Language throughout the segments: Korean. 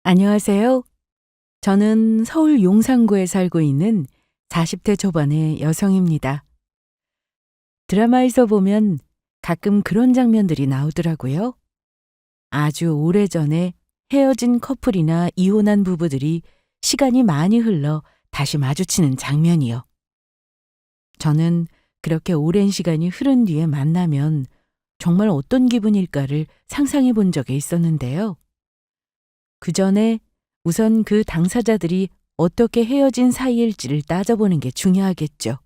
안녕하세요. 저는 서울 용산구에 살고 있는 40대 초반의 여성입니다. 드라마에서 보면 가끔 그런 장면들이 나오더라고요. 아주 오래전에 헤어진 커플이나 이혼한 부부들이 시간이 많이 흘러 다시 마주치는 장면이요. 저는 그렇게 오랜 시간이 흐른 뒤에 만나면 정말 어떤 기분일까를 상상해 본 적이 있었는데요. 그 전에 우선 그 당사자들이 어떻게 헤어진 사이일지를 따져보는 게 중요하겠죠.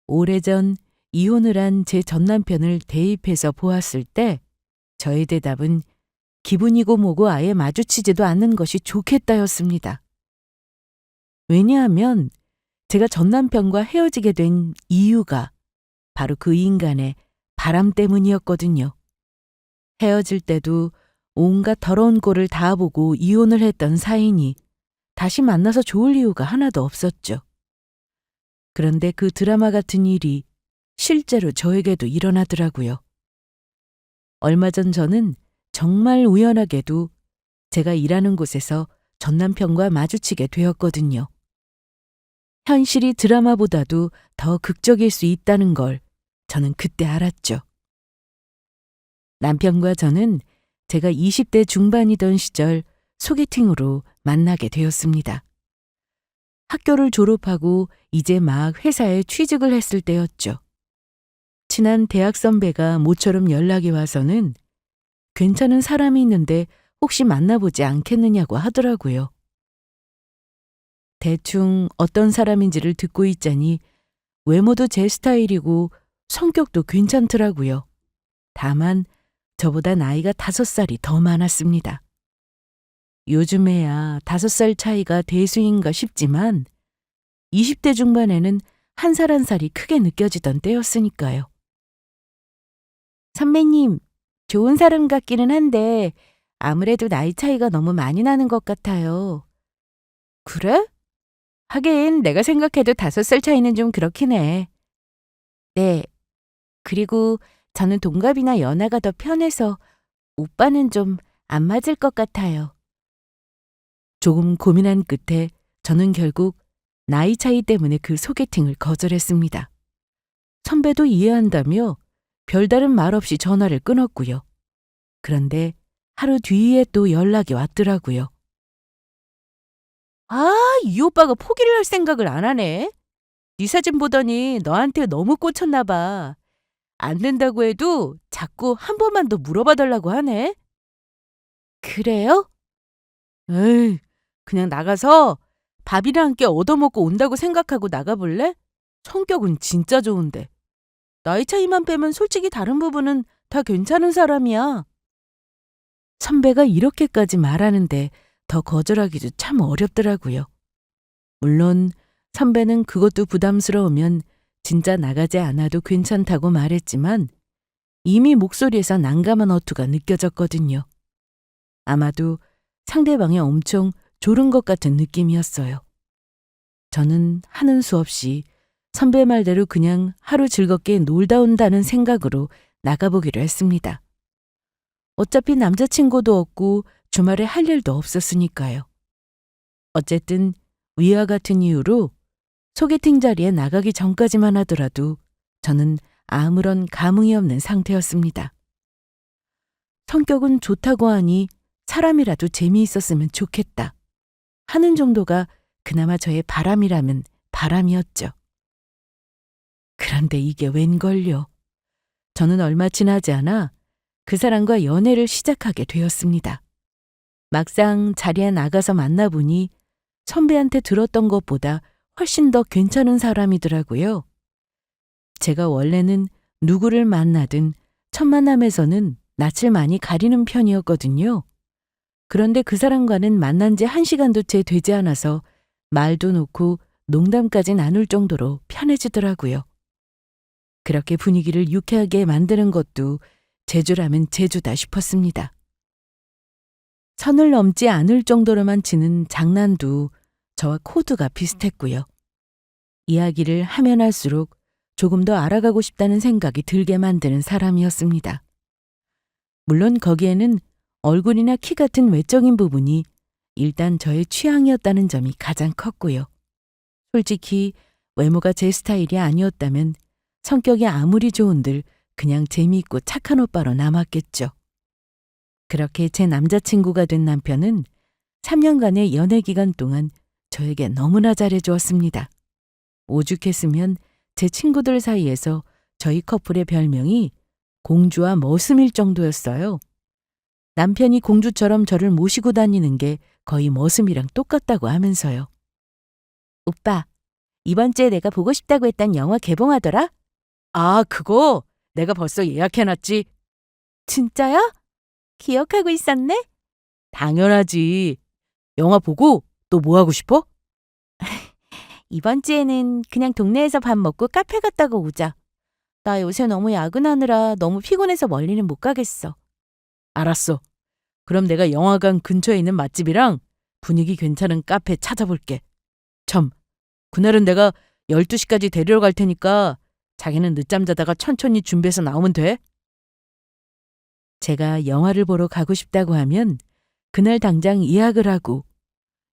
오래전 이혼을 한 제 전 남편을 대입해서 보았을 때 저의 대답은 기분이고 뭐고 아예 마주치지도 않는 것이 좋겠다였습니다. 왜냐하면 제가 전 남편과 헤어지게 된 이유가 바로 그 인간의 바람 때문이었거든요. 헤어질 때도 온갖 더러운 꼴을 다 보고 이혼을 했던 사이니 다시 만나서 좋을 이유가 하나도 없었죠. 그런데 그 드라마 같은 일이 실제로 저에게도 일어나더라고요. 얼마 전 저는 정말 우연하게도 제가 일하는 곳에서 전 남편과 마주치게 되었거든요. 현실이 드라마보다도 더 극적일 수 있다는 걸 저는 그때 알았죠. 남편과 저는 제가 20대 중반이던 시절 소개팅으로 만나게 되었습니다. 학교를 졸업하고 이제 막 회사에 취직을 했을 때였죠. 친한 대학 선배가 모처럼 연락이 와서는 괜찮은 사람이 있는데 혹시 만나보지 않겠느냐고 하더라고요. 대충 어떤 사람인지를 듣고 있자니 외모도 제 스타일이고 성격도 괜찮더라고요. 다만 저보다 나이가 5살이 더 많았습니다. 요즘에야 5살 차이가 대수인가 싶지만 20대 중반에는 한 살 한 살이 크게 느껴지던 때였으니까요. 선배님, 좋은 사람 같기는 한데 아무래도 나이 차이가 너무 많이 나는 것 같아요. 그래? 하긴 내가 생각해도 5살 차이는 좀 그렇긴 해. 네. 그리고 저는 동갑이나 연하가 더 편해서 오빠는 좀 안 맞을 것 같아요. 조금 고민한 끝에 저는 결국 나이 차이 때문에 그 소개팅을 거절했습니다. 선배도 이해한다며 별다른 말 없이 전화를 끊었고요. 그런데 하루 뒤에 또 연락이 왔더라고요. 아, 이 오빠가 포기를 할 생각을 안 하네. 네 사진 보더니 너한테 너무 꽂혔나 봐. 안 된다고 해도 자꾸 한 번만 더 물어봐 달라고 하네. 그래요? 에이, 그냥 나가서 밥이랑 함께 얻어먹고 온다고 생각하고 나가볼래? 성격은 진짜 좋은데. 나이 차이만 빼면 솔직히 다른 부분은 다 괜찮은 사람이야. 선배가 이렇게까지 말하는데 더 거절하기도 참 어렵더라고요. 물론 선배는 그것도 부담스러우면 진짜 나가지 않아도 괜찮다고 말했지만 이미 목소리에서 난감한 어투가 느껴졌거든요. 아마도 상대방이 엄청 졸은 것 같은 느낌이었어요. 저는 하는 수 없이 선배 말대로 그냥 하루 즐겁게 놀다 온다는 생각으로 나가보기로 했습니다. 어차피 남자친구도 없고 주말에 할 일도 없었으니까요. 어쨌든 위와 같은 이유로 소개팅 자리에 나가기 전까지만 하더라도 저는 아무런 감흥이 없는 상태였습니다. 성격은 좋다고 하니 사람이라도 재미있었으면 좋겠다 하는 정도가 그나마 저의 바람이라면 바람이었죠. 그런데 이게 웬걸요. 저는 얼마 지나지 않아 그 사람과 연애를 시작하게 되었습니다. 막상 자리에 나가서 만나보니 선배한테 들었던 것보다 훨씬 더 괜찮은 사람이더라고요. 제가 원래는 누구를 만나든 첫 만남에서는 낯을 많이 가리는 편이었거든요. 그런데 그 사람과는 만난 지 1시간도 채 되지 않아서 말도 놓고 농담까지 나눌 정도로 편해지더라고요. 그렇게 분위기를 유쾌하게 만드는 것도 제주라면 제주다 싶었습니다. 선을 넘지 않을 정도로만 치는 장난도 저와 코드가 비슷했고요. 이야기를 하면 할수록 조금 더 알아가고 싶다는 생각이 들게 만드는 사람이었습니다. 물론 거기에는 얼굴이나 키 같은 외적인 부분이 일단 저의 취향이었다는 점이 가장 컸고요. 솔직히 외모가 제 스타일이 아니었다면 성격이 아무리 좋은들 그냥 재미있고 착한 오빠로 남았겠죠. 그렇게 제 남자친구가 된 남편은 3년간의 연애 기간 동안 저에게 너무나 잘해주었습니다. 오죽했으면 제 친구들 사이에서 저희 커플의 별명이 공주와 머슴일 정도였어요. 남편이 공주처럼 저를 모시고 다니는 게 거의 머슴이랑 똑같다고 하면서요. 오빠, 이번 주에 내가 보고 싶다고 했던 영화 개봉하더라? 아, 그거 내가 벌써 예약해놨지. 진짜야? 기억하고 있었네? 당연하지. 영화 보고 또 뭐 하고 싶어? 이번 주에는 그냥 동네에서 밥 먹고 카페 갔다가 오자. 나 요새 너무 야근하느라 너무 피곤해서 멀리는 못 가겠어. 알았어. 그럼 내가 영화관 근처에 있는 맛집이랑 분위기 괜찮은 카페 찾아볼게. 참, 그날은 내가 12시까지 데리러 갈 테니까 자기는 늦잠 자다가 천천히 준비해서 나오면 돼. 제가 영화를 보러 가고 싶다고 하면 그날 당장 예약을 하고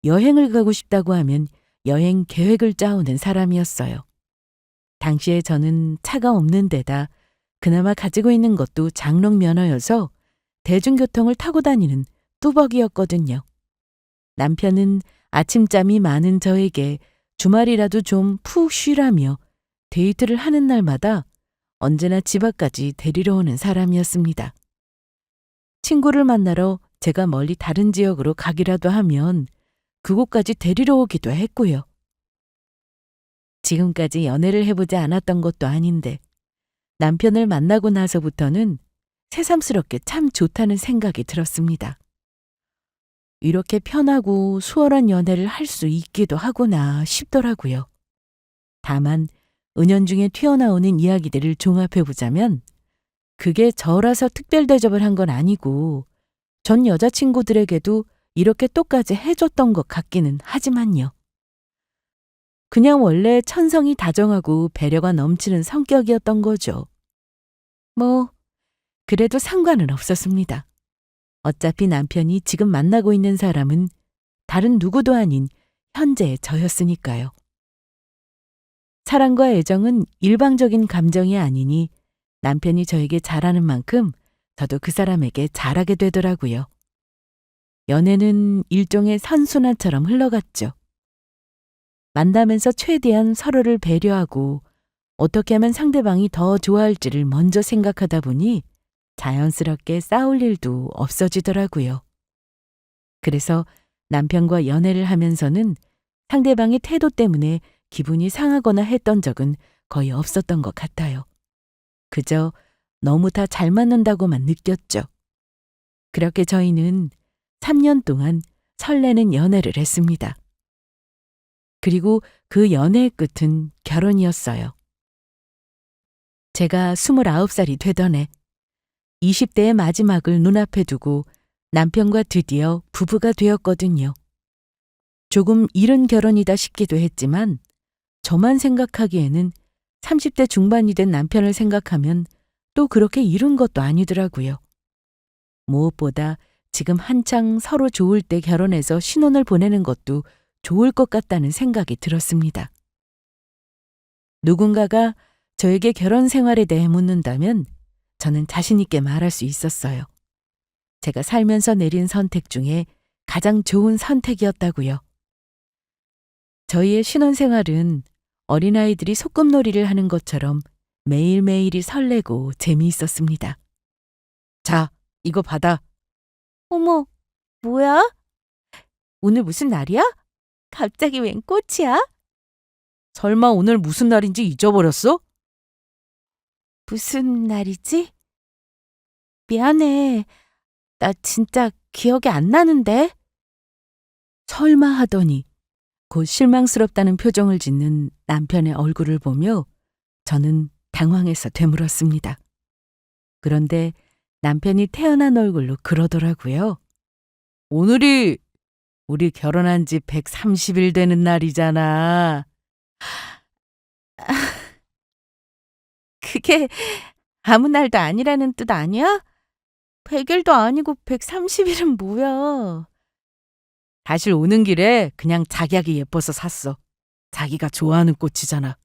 여행을 가고 싶다고 하면 여행 계획을 짜오는 사람이었어요. 당시에 저는 차가 없는 데다 그나마 가지고 있는 것도 장롱 면허여서 대중교통을 타고 다니는 뚜벅이였거든요. 남편은 아침잠이 많은 저에게 주말이라도 좀 푹 쉬라며 데이트를 하는 날마다 언제나 집 앞까지 데리러 오는 사람이었습니다. 친구를 만나러 제가 멀리 다른 지역으로 가기라도 하면 그곳까지 데리러 오기도 했고요. 지금까지 연애를 해보지 않았던 것도 아닌데 남편을 만나고 나서부터는 새삼스럽게 참 좋다는 생각이 들었습니다. 이렇게 편하고 수월한 연애를 할 수 있기도 하구나 싶더라고요. 다만 은연중에 튀어나오는 이야기들을 종합해보자면 그게 저라서 특별 대접을 한 건 아니고 전 여자친구들에게도 이렇게 똑같이 해줬던 것 같기는 하지만요. 그냥 원래 천성이 다정하고 배려가 넘치는 성격이었던 거죠. 뭐 그래도 상관은 없었습니다. 어차피 남편이 지금 만나고 있는 사람은 다른 누구도 아닌 현재의 저였으니까요. 사랑과 애정은 일방적인 감정이 아니니 남편이 저에게 잘하는 만큼 저도 그 사람에게 잘하게 되더라고요. 연애는 일종의 선순환처럼 흘러갔죠. 만나면서 최대한 서로를 배려하고 어떻게 하면 상대방이 더 좋아할지를 먼저 생각하다 보니 자연스럽게 싸울 일도 없어지더라고요. 그래서 남편과 연애를 하면서는 상대방의 태도 때문에 기분이 상하거나 했던 적은 거의 없었던 것 같아요. 그저 너무 다 잘 맞는다고만 느꼈죠. 그렇게 저희는 3년 동안 설레는 연애를 했습니다. 그리고 그 연애의 끝은 결혼이었어요. 제가 29살이 되던 해 20대의 마지막을 눈앞에 두고 남편과 드디어 부부가 되었거든요. 조금 이른 결혼이다 싶기도 했지만 저만 생각하기에는 30대 중반이 된 남편을 생각하면 또 그렇게 이른 것도 아니더라고요. 무엇보다 지금 한창 서로 좋을 때 결혼해서 신혼을 보내는 것도 좋을 것 같다는 생각이 들었습니다. 누군가가 저에게 결혼 생활에 대해 묻는다면 저는 자신 있게 말할 수 있었어요. 제가 살면서 내린 선택 중에 가장 좋은 선택이었다고요. 저희의 신혼생활은 어린아이들이 소꿉놀이를 하는 것처럼 매일매일이 설레고 재미있었습니다. 자, 이거 받아. 어머, 뭐야? 오늘 무슨 날이야? 갑자기 웬 꽃이야? 설마 오늘 무슨 날인지 잊어버렸어? 무슨 날이지? 미안해. 나 진짜 기억이 안 나는데. 설마 하더니 곧 실망스럽다는 표정을 짓는 남편의 얼굴을 보며 저는 당황해서 되물었습니다. 그런데 남편이 태연한 얼굴로 그러더라고요. 오늘이 우리 결혼한 지 130일 되는 날이잖아. 그게 아무 날도 아니라는 뜻 아니야? 100일도 아니고 130일은 뭐야. 사실 오는 길에 그냥 자기하기 예뻐서 샀어. 자기가 좋아하는 꽃이잖아.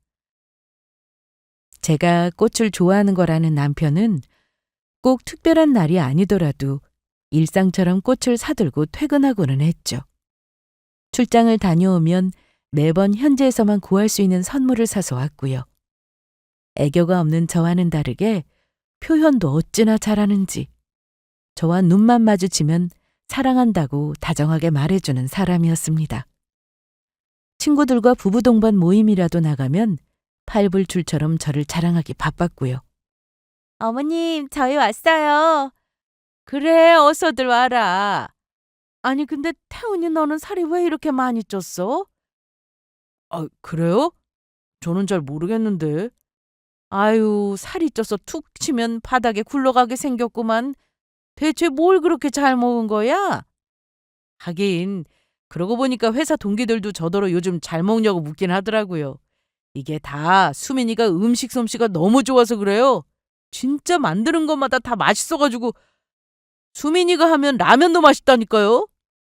제가 꽃을 좋아하는 거라는 남편은 꼭 특별한 날이 아니더라도 일상처럼 꽃을 사들고 퇴근하고는 했죠. 출장을 다녀오면 매번 현지에서만 구할 수 있는 선물을 사서 왔고요. 애교가 없는 저와는 다르게 표현도 어찌나 잘하는지 저와 눈만 마주치면 사랑한다고 다정하게 말해주는 사람이었습니다. 친구들과 부부 동반 모임이라도 나가면 팔불출처럼 저를 자랑하기 바빴고요. 어머님, 저희 왔어요. 그래, 어서들 와라. 아니, 근데 태훈이 너는 살이 왜 이렇게 많이 쪘어? 아, 그래요? 저는 잘 모르겠는데. 아유, 살이 쪄서 툭 치면 바닥에 굴러가게 생겼구만. 대체 뭘 그렇게 잘 먹은 거야? 하긴, 그러고 보니까 회사 동기들도 저더러 요즘 잘 먹냐고 묻긴 하더라고요. 이게 다 수민이가 음식 솜씨가 너무 좋아서 그래요. 진짜 만드는 것마다 다 맛있어가지고 수민이가 하면 라면도 맛있다니까요.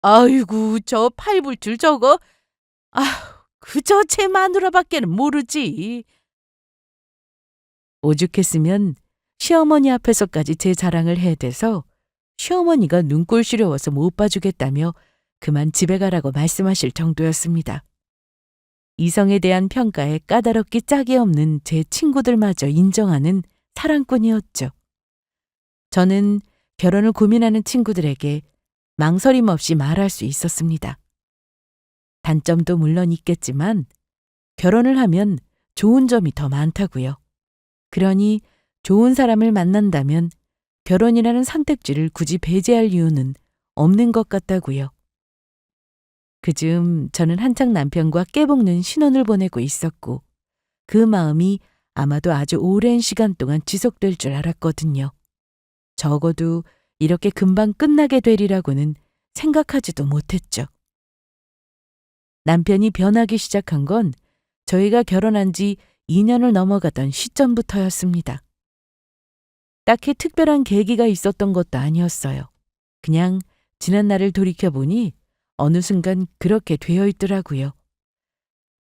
아이고, 저 팔불출 저거. 아, 그저 제 마누라밖에는 모르지. 오죽했으면 시어머니 앞에서까지 제 자랑을 해대서 시어머니가 눈꼴 시려워서 못 봐주겠다며 그만 집에 가라고 말씀하실 정도였습니다. 이성에 대한 평가에 까다롭기 짝이 없는 제 친구들마저 인정하는 사랑꾼이었죠. 저는 결혼을 고민하는 친구들에게 망설임 없이 말할 수 있었습니다. 단점도 물론 있겠지만 결혼을 하면 좋은 점이 더 많다고요. 그러니 좋은 사람을 만난다면 결혼이라는 선택지를 굳이 배제할 이유는 없는 것 같다고요. 그즈음 저는 한창 남편과 깨볶는 신혼을 보내고 있었고 그 마음이 아마도 아주 오랜 시간 동안 지속될 줄 알았거든요. 적어도 이렇게 금방 끝나게 되리라고는 생각하지도 못했죠. 남편이 변하기 시작한 건 저희가 결혼한 지 2년을 넘어가던 시점부터였습니다. 딱히 특별한 계기가 있었던 것도 아니었어요. 그냥 지난 날을 돌이켜보니 어느 순간 그렇게 되어 있더라고요.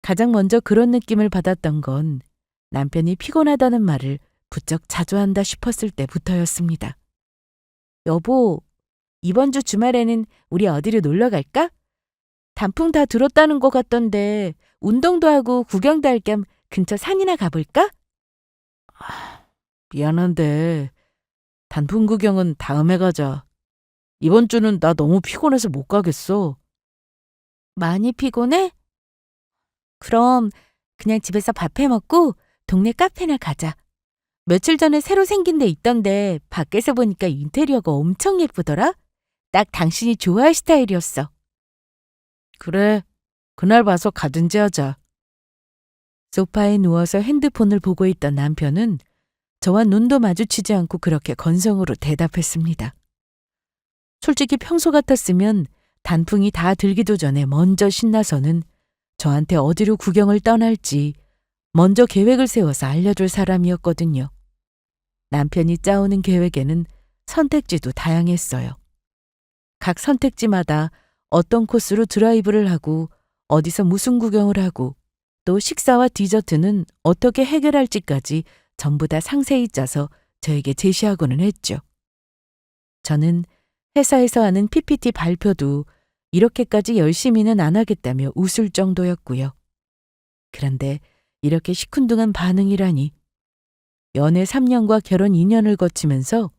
가장 먼저 그런 느낌을 받았던 건 남편이 피곤하다는 말을 부쩍 자주 한다 싶었을 때부터였습니다. 여보, 이번 주 주말에는 우리 어디로 놀러 갈까? 단풍 다 들었다는 것 같던데 운동도 하고 구경도 할 겸 근처 산이나 가볼까? 미안한데 단풍 구경은 다음에 가자. 이번 주는 나 너무 피곤해서 못 가겠어. 많이 피곤해? 그럼 그냥 집에서 밥 해 먹고 동네 카페나 가자. 며칠 전에 새로 생긴 데 있던데 밖에서 보니까 인테리어가 엄청 예쁘더라. 딱 당신이 좋아할 스타일이었어. 그래, 그날 봐서 가든지 하자. 소파에 누워서 핸드폰을 보고 있던 남편은 저와 눈도 마주치지 않고 그렇게 건성으로 대답했습니다. 솔직히 평소 같았으면 단풍이 다 들기도 전에 먼저 신나서는 저한테 어디로 구경을 떠날지 먼저 계획을 세워서 알려줄 사람이었거든요. 남편이 짜오는 계획에는 선택지도 다양했어요. 각 선택지마다 어떤 코스로 드라이브를 하고 어디서 무슨 구경을 하고 또 식사와 디저트는 어떻게 해결할지까지 전부 다 상세히 짜서 저에게 제시하고는 했죠. 저는 회사에서 하는 PPT 발표도 이렇게까지 열심히는 안 하겠다며 웃을 정도였고요. 그런데 이렇게 시큰둥한 반응이라니. 연애 3년과 결혼 2년을 거치면서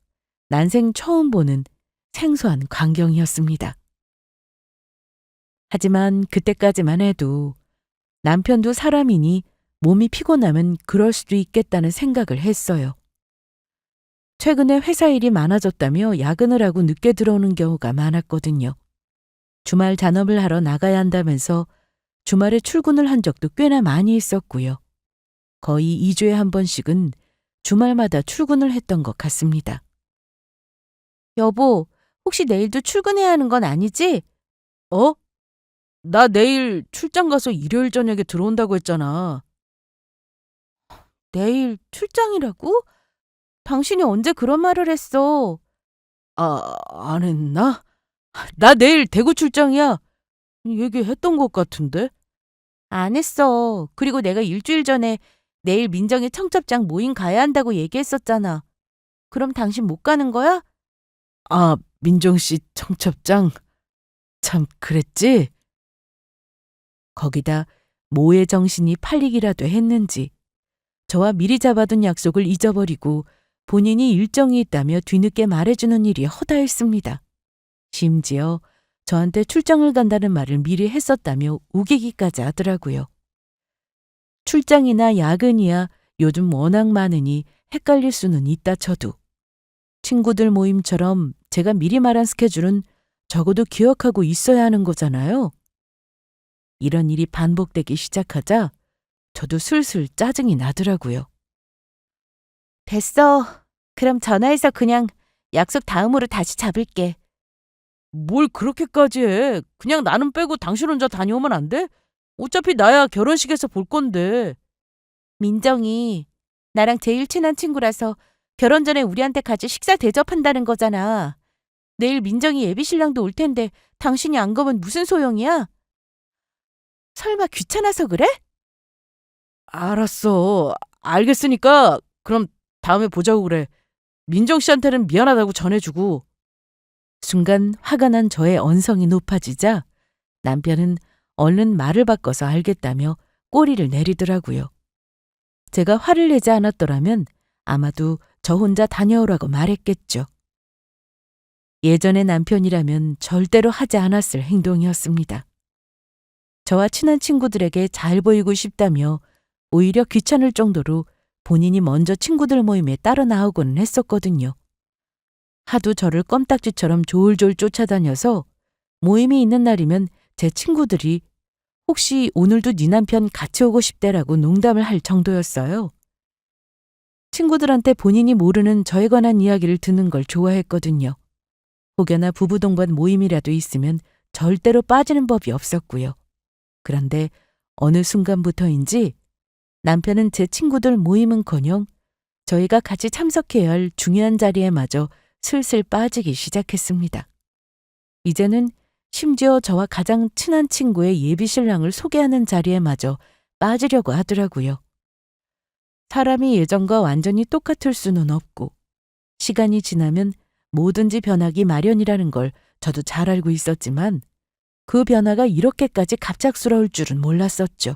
난생 처음 보는 생소한 광경이었습니다. 하지만 그때까지만 해도 남편도 사람이니 몸이 피곤하면 그럴 수도 있겠다는 생각을 했어요. 최근에 회사 일이 많아졌다며 야근을 하고 늦게 들어오는 경우가 많았거든요. 주말 잔업을 하러 나가야 한다면서 주말에 출근을 한 적도 꽤나 많이 있었고요. 거의 2주에 한 번씩은 주말마다 출근을 했던 것 같습니다. 여보, 혹시 내일도 출근해야 하는 건 아니지? 어? 나 내일 출장 가서 일요일 저녁에 들어온다고 했잖아. 내일 출장이라고? 당신이 언제 그런 말을 했어? 안 했나? 나 내일 대구 출장이야. 얘기했던 것 같은데? 안 했어. 그리고 내가 일주일 전에 내일 민정이 청첩장 모임 가야 한다고 얘기했었잖아. 그럼 당신 못 가는 거야? 민정 씨 청첩장. 참, 그랬지? 거기다 모의 정신이 팔리기라도 했는지 저와 미리 잡아둔 약속을 잊어버리고 본인이 일정이 있다며 뒤늦게 말해주는 일이 허다했습니다. 심지어 저한테 출장을 간다는 말을 미리 했었다며 우기기까지 하더라고요. 출장이나 야근이야 요즘 워낙 많으니 헷갈릴 수는 있다 쳐도 친구들 모임처럼 제가 미리 말한 스케줄은 적어도 기억하고 있어야 하는 거잖아요. 이런 일이 반복되기 시작하자 저도 슬슬 짜증이 나더라고요. 됐어. 그럼 전화해서 그냥 약속 다음으로 다시 잡을게. 뭘 그렇게까지 해. 그냥 나는 빼고 당신 혼자 다녀오면 안 돼? 어차피 나야 결혼식에서 볼 건데. 민정이 나랑 제일 친한 친구라서 결혼 전에 우리한테 같이 식사 대접한다는 거잖아. 내일 민정이 예비신랑도 올 텐데 당신이 안 가면 무슨 소용이야? 설마 귀찮아서 그래? 알았어. 알겠으니까 그럼 다음에 보자고 그래. 민정 씨한테는 미안하다고 전해주고. 순간 화가 난 저의 언성이 높아지자 남편은 얼른 말을 바꿔서 알겠다며 꼬리를 내리더라고요. 제가 화를 내지 않았더라면 아마도 저 혼자 다녀오라고 말했겠죠. 예전의 남편이라면 절대로 하지 않았을 행동이었습니다. 저와 친한 친구들에게 잘 보이고 싶다며 오히려 귀찮을 정도로 본인이 먼저 친구들 모임에 따라 나오고는 했었거든요. 하도 저를 껌딱지처럼 졸졸 쫓아다녀서 모임이 있는 날이면 제 친구들이 혹시 오늘도 네 남편 같이 오고 싶대라고 농담을 할 정도였어요. 친구들한테 본인이 모르는 저에 관한 이야기를 듣는 걸 좋아했거든요. 혹여나 부부 동반 모임이라도 있으면 절대로 빠지는 법이 없었고요. 그런데 어느 순간부터인지 남편은 제 친구들 모임은커녕 저희가 같이 참석해야 할 중요한 자리에마저 슬슬 빠지기 시작했습니다. 이제는 심지어 저와 가장 친한 친구의 예비신랑을 소개하는 자리에마저 빠지려고 하더라고요. 사람이 예전과 완전히 똑같을 수는 없고 시간이 지나면 뭐든지 변하기 마련이라는 걸 저도 잘 알고 있었지만 그 변화가 이렇게까지 갑작스러울 줄은 몰랐었죠.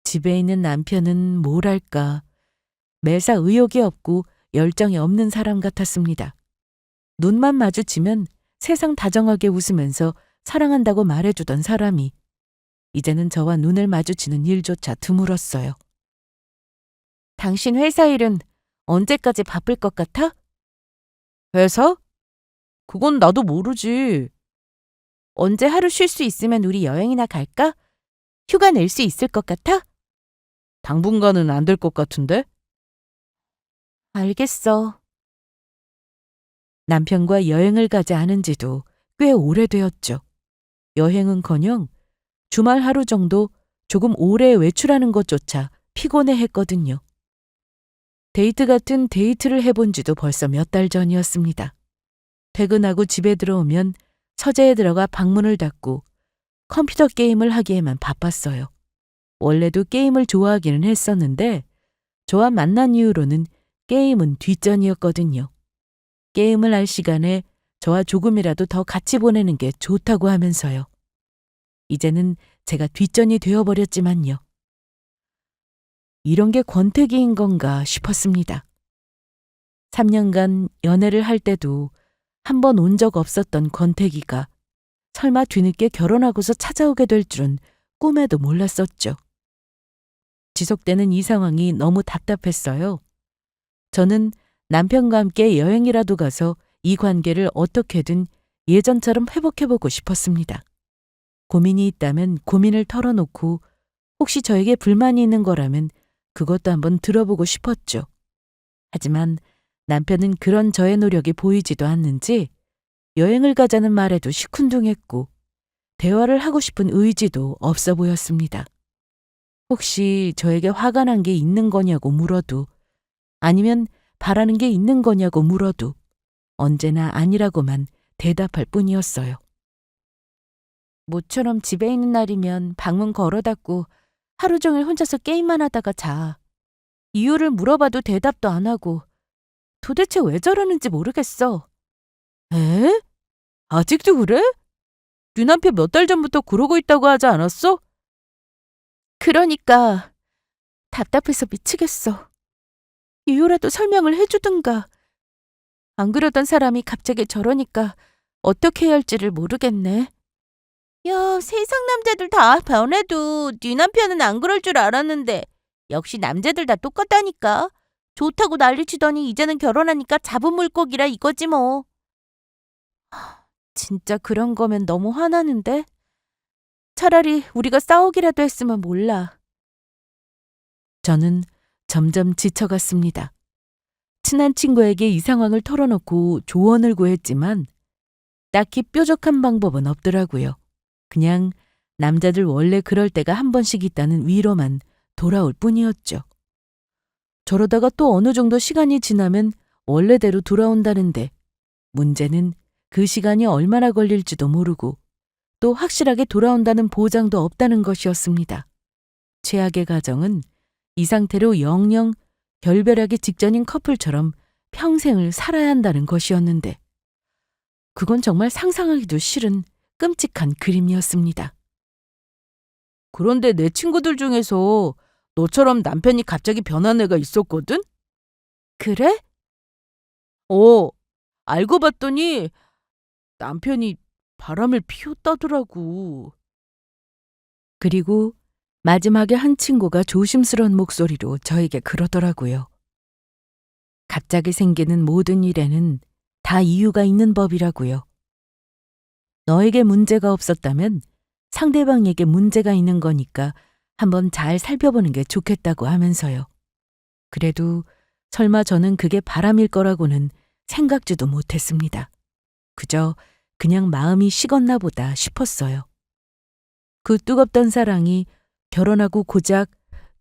집에 있는 남편은 뭐랄까 매사 의욕이 없고 열정이 없는 사람 같았습니다. 눈만 마주치면 세상 다정하게 웃으면서 사랑한다고 말해주던 사람이 이제는 저와 눈을 마주치는 일조차 드물었어요. 당신 회사 일은 언제까지 바쁠 것 같아? 회사? 그건 나도 모르지. 언제 하루 쉴 수 있으면 우리 여행이나 갈까? 휴가 낼 수 있을 것 같아? 당분간은 안 될 것 같은데? 알겠어. 남편과 여행을 가지 않은 지도 꽤 오래되었죠. 여행은커녕 주말 하루 정도 조금 오래 외출하는 것조차 피곤해했거든요. 데이트 같은 데이트를 해본 지도 벌써 몇 달 전이었습니다. 퇴근하고 집에 들어오면 서재에 들어가 방문을 닫고 컴퓨터 게임을 하기에만 바빴어요. 원래도 게임을 좋아하기는 했었는데 저와 만난 이후로는 게임은 뒷전이었거든요. 게임을 할 시간에 저와 조금이라도 더 같이 보내는 게 좋다고 하면서요. 이제는 제가 뒷전이 되어버렸지만요. 이런 게 권태기인 건가 싶었습니다. 3년간 연애를 할 때도 한 번 온 적 없었던 권태기가 설마 뒤늦게 결혼하고서 찾아오게 될 줄은 꿈에도 몰랐었죠. 지속되는 이 상황이 너무 답답했어요. 저는 남편과 함께 여행이라도 가서 이 관계를 어떻게든 예전처럼 회복해보고 싶었습니다. 고민이 있다면 고민을 털어놓고 혹시 저에게 불만이 있는 거라면 그것도 한번 들어보고 싶었죠. 하지만 남편은 그런 저의 노력이 보이지도 않는지 여행을 가자는 말에도 시큰둥했고 대화를 하고 싶은 의지도 없어 보였습니다. 혹시 저에게 화가 난 게 있는 거냐고 물어도 아니면 바라는 게 있는 거냐고 물어도 언제나 아니라고만 대답할 뿐이었어요. 모처럼 집에 있는 날이면 방문 걸어 닫고 하루 종일 혼자서 게임만 하다가 자. 이유를 물어봐도 대답도 안 하고 도대체 왜 저러는지 모르겠어. 에? 아직도 그래? 네 남편 몇 달 전부터 그러고 있다고 하지 않았어? 그러니까 답답해서 미치겠어. 이유라도 설명을 해주든가. 안 그러던 사람이 갑자기 저러니까 어떻게 해야 할지를 모르겠네. 야, 세상 남자들 다 변해도 네 남편은 안 그럴 줄 알았는데 역시 남자들 다 똑같다니까. 좋다고 난리치더니 이제는 결혼하니까 잡은 물고기라 이거지 뭐. 진짜 그런 거면 너무 화나는데? 차라리 우리가 싸우기라도 했으면 몰라. 저는 점점 지쳐갔습니다. 친한 친구에게 이 상황을 털어놓고 조언을 구했지만 딱히 뾰족한 방법은 없더라고요. 그냥 남자들 원래 그럴 때가 한 번씩 있다는 위로만 돌아올 뿐이었죠. 저러다가 또 어느 정도 시간이 지나면 원래대로 돌아온다는데 문제는 그 시간이 얼마나 걸릴지도 모르고 또 확실하게 돌아온다는 보장도 없다는 것이었습니다. 최악의 가정은 이 상태로 영영 결별하기 직전인 커플처럼 평생을 살아야 한다는 것이었는데 그건 정말 상상하기도 싫은 끔찍한 그림이었습니다. 그런데 내 친구들 중에서 너처럼 남편이 갑자기 변한 애가 있었거든? 그래? 알고 봤더니 남편이 바람을 피웠다더라고. 그리고 마지막에 한 친구가 조심스러운 목소리로 저에게 그러더라고요. 갑자기 생기는 모든 일에는 다 이유가 있는 법이라고요. 너에게 문제가 없었다면 상대방에게 문제가 있는 거니까 한번 잘 살펴보는 게 좋겠다고 하면서요. 그래도 설마 저는 그게 바람일 거라고는 생각지도 못했습니다. 그저 그냥 마음이 식었나 보다 싶었어요. 그 뜨겁던 사랑이 결혼하고 고작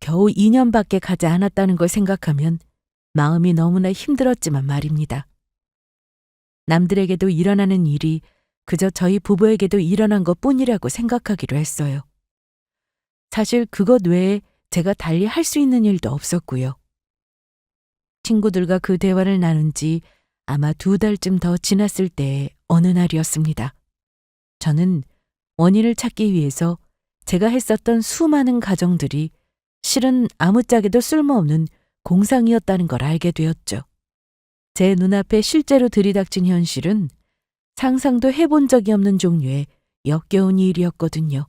겨우 2년밖에 가지 않았다는 걸 생각하면 마음이 너무나 힘들었지만 말입니다. 남들에게도 일어나는 일이 그저 저희 부부에게도 일어난 것뿐이라고 생각하기로 했어요. 사실 그것 외에 제가 달리 할 수 있는 일도 없었고요. 친구들과 그 대화를 나눈 지 아마 2달쯤 더 지났을 때의 어느 날이었습니다. 저는 원인을 찾기 위해서 제가 했었던 수많은 가정들이 실은 아무짝에도 쓸모없는 공상이었다는 걸 알게 되었죠. 제 눈앞에 실제로 들이닥친 현실은 상상도 해본 적이 없는 종류의 역겨운 일이었거든요.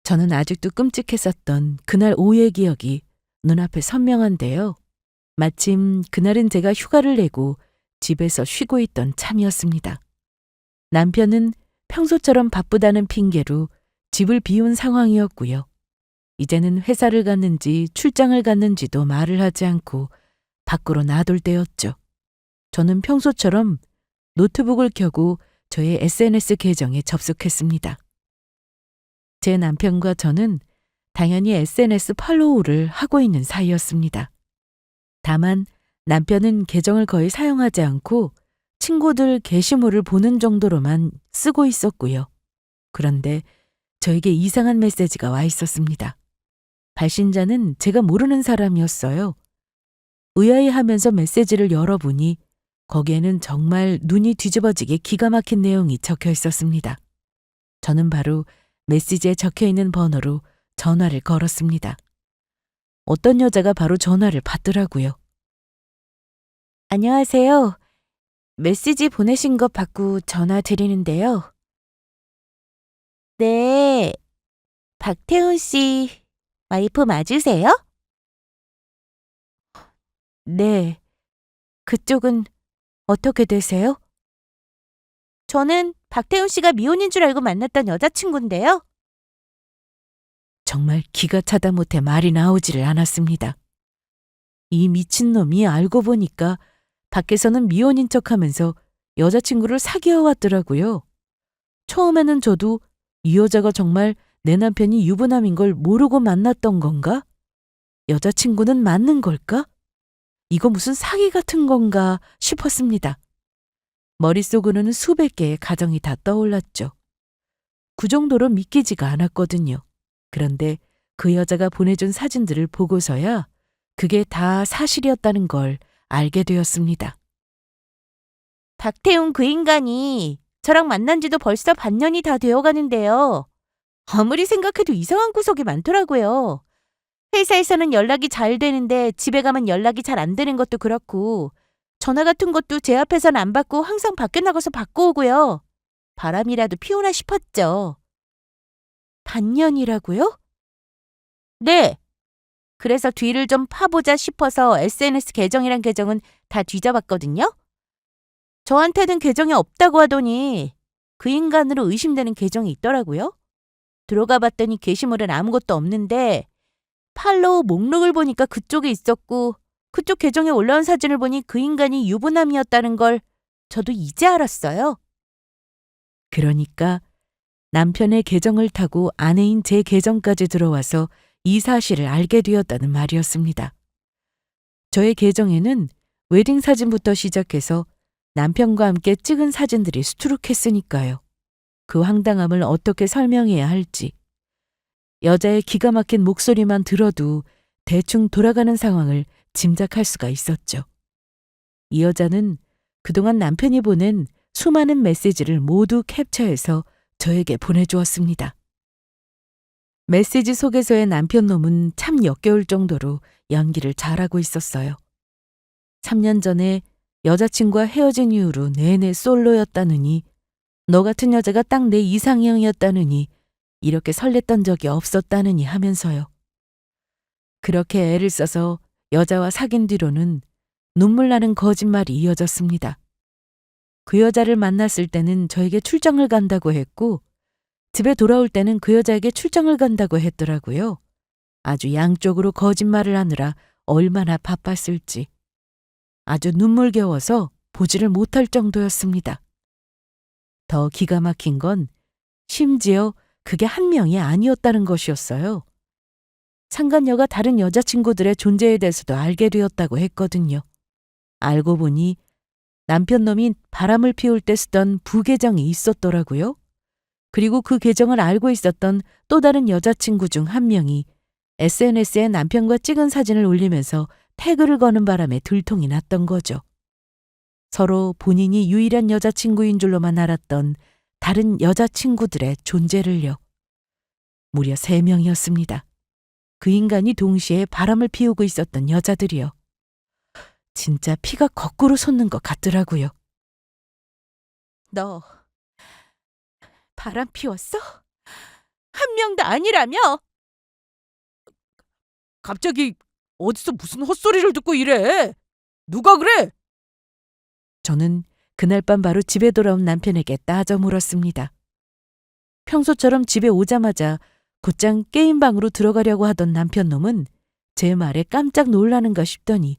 저는 아직도 끔찍했었던 그날 오후의 기억이 눈앞에 선명한데요. 마침 그날은 제가 휴가를 내고 집에서 쉬고 있던 참이었습니다. 남편은 평소처럼 바쁘다는 핑계로 집을 비운 상황이었고요. 이제는 회사를 갔는지 출장을 갔는지도 말을 하지 않고 밖으로 나돌 때였죠. 저는 평소처럼 노트북을 켜고 저의 SNS 계정에 접속했습니다. 제 남편과 저는 당연히 SNS 팔로우를 하고 있는 사이였습니다. 다만 남편은 계정을 거의 사용하지 않고 친구들 게시물을 보는 정도로만 쓰고 있었고요. 그런데 저에게 이상한 메시지가 와 있었습니다. 발신자는 제가 모르는 사람이었어요. 의아해하면서 메시지를 열어보니 거기에는 정말 눈이 뒤집어지게 기가 막힌 내용이 적혀 있었습니다. 저는 바로 메시지에 적혀 있는 번호로 전화를 걸었습니다. 어떤 여자가 바로 전화를 받더라고요. 안녕하세요. 메시지 보내신 거 받고 전화 드리는데요. 네, 박태훈 씨 와이프 맞으세요? 네, 그쪽은 어떻게 되세요? 저는 박태훈 씨가 미혼인 줄 알고 만났던 여자친구인데요. 정말 기가 차다 못해 말이 나오지를 않았습니다. 이 미친놈이 알고 보니까 밖에서는 미혼인 척하면서 여자친구를 사귀어 왔더라고요. 처음에는 저도 이 여자가 정말 내 남편이 유부남인 걸 모르고 만났던 건가? 여자친구는 맞는 걸까? 이거 무슨 사기 같은 건가 싶었습니다. 머릿속으로는 수백 개의 가정이 다 떠올랐죠. 그 정도로 믿기지가 않았거든요. 그런데 그 여자가 보내준 사진들을 보고서야 그게 다 사실이었다는 걸 알게 되었습니다. 박태웅 그 인간이 저랑 만난 지도 벌써 반년이 다 되어가는데요. 아무리 생각해도 이상한 구석이 많더라고요. 회사에서는 연락이 잘 되는데 집에 가면 연락이 잘 안 되는 것도 그렇고 전화 같은 것도 제 앞에서는 안 받고 항상 밖에 나가서 받고 오고요. 바람이라도 피우나 싶었죠. 반년이라고요? 네. 그래서 뒤를 좀 파보자 싶어서 SNS 계정이란 계정은 다 뒤져봤거든요. 저한테는 계정이 없다고 하더니 그 인간으로 의심되는 계정이 있더라고요. 들어가 봤더니 게시물은 아무것도 없는데 팔로우 목록을 보니까 그쪽에 있었고 그쪽 계정에 올라온 사진을 보니 그 인간이 유부남이었다는 걸 저도 이제 알았어요. 그러니까 남편의 계정을 타고 아내인 제 계정까지 들어와서 이 사실을 알게 되었다는 말이었습니다. 저의 계정에는 웨딩 사진부터 시작해서 남편과 함께 찍은 사진들이 수두룩했으니까요. 그 황당함을 어떻게 설명해야 할지. 여자의 기가 막힌 목소리만 들어도 대충 돌아가는 상황을 짐작할 수가 있었죠. 이 여자는 그동안 남편이 보낸 수많은 메시지를 모두 캡처해서 저에게 보내주었습니다. 메시지 속에서의 남편 놈은 참 역겨울 정도로 연기를 잘하고 있었어요. 3년 전에 여자친구와 헤어진 이후로 내내 솔로였다느니 너 같은 여자가 딱 내 이상형이었다느니 이렇게 설렜던 적이 없었다느니 하면서요. 그렇게 애를 써서 여자와 사귄 뒤로는 눈물 나는 거짓말이 이어졌습니다. 그 여자를 만났을 때는 저에게 출장을 간다고 했고 집에 돌아올 때는 그 여자에게 출장을 간다고 했더라고요. 아주 양쪽으로 거짓말을 하느라 얼마나 바빴을지. 아주 눈물겨워서 보지를 못할 정도였습니다. 더 기가 막힌 건 심지어 그게 한 명이 아니었다는 것이었어요. 상간녀가 다른 여자친구들의 존재에 대해서도 알게 되었다고 했거든요. 알고 보니 남편 놈이 바람을 피울 때 쓰던 부계정이 있었더라고요. 그리고 그 계정을 알고 있었던 또 다른 여자친구 중 한 명이 SNS에 남편과 찍은 사진을 올리면서 태그를 거는 바람에 들통이 났던 거죠. 서로 본인이 유일한 여자친구인 줄로만 알았던 다른 여자친구들의 존재를요. 무려 3명이었습니다. 그 인간이 동시에 바람을 피우고 있었던 여자들이요. 진짜 피가 거꾸로 솟는 것 같더라고요. 너 바람 피웠어? 한 명도 아니라며? 갑자기 어디서 무슨 헛소리를 듣고 이래? 누가 그래? 저는 그날 밤 바로 집에 돌아온 남편에게 따져 물었습니다. 평소처럼 집에 오자마자 곧장 게임방으로 들어가려고 하던 남편 놈은 제 말에 깜짝 놀라는가 싶더니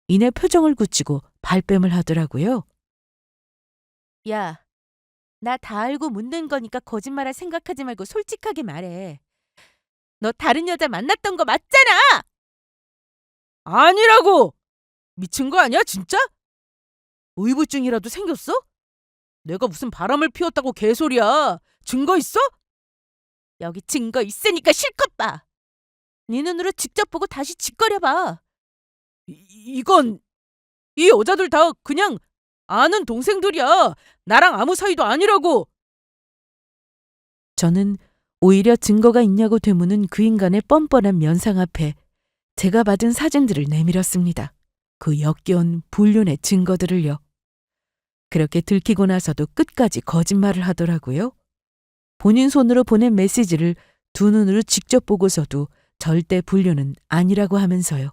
이내 표정을 굳히고 발뺌을 하더라고요. 야, 나 다 알고 묻는 거니까 거짓말할 생각하지 말고 솔직하게 말해. 너 다른 여자 만났던 거 맞잖아! 아니라고! 미친 거 아니야 진짜? 의부증이라도 생겼어? 내가 무슨 바람을 피웠다고 개소리야. 증거 있어? 여기 증거 있으니까 실컷 봐. 네 눈으로 직접 보고 다시 짓거려봐. 이건 이 여자들 다 그냥 아는 동생들이야. 나랑 아무 사이도 아니라고. 저는 오히려 증거가 있냐고 되묻는 그 인간의 뻔뻔한 면상 앞에 제가 받은 사진들을 내밀었습니다. 그 역겨운 불륜의 증거들을요. 그렇게 들키고 나서도 끝까지 거짓말을 하더라고요. 본인 손으로 보낸 메시지를 두 눈으로 직접 보고서도 절대 불륜은 아니라고 하면서요.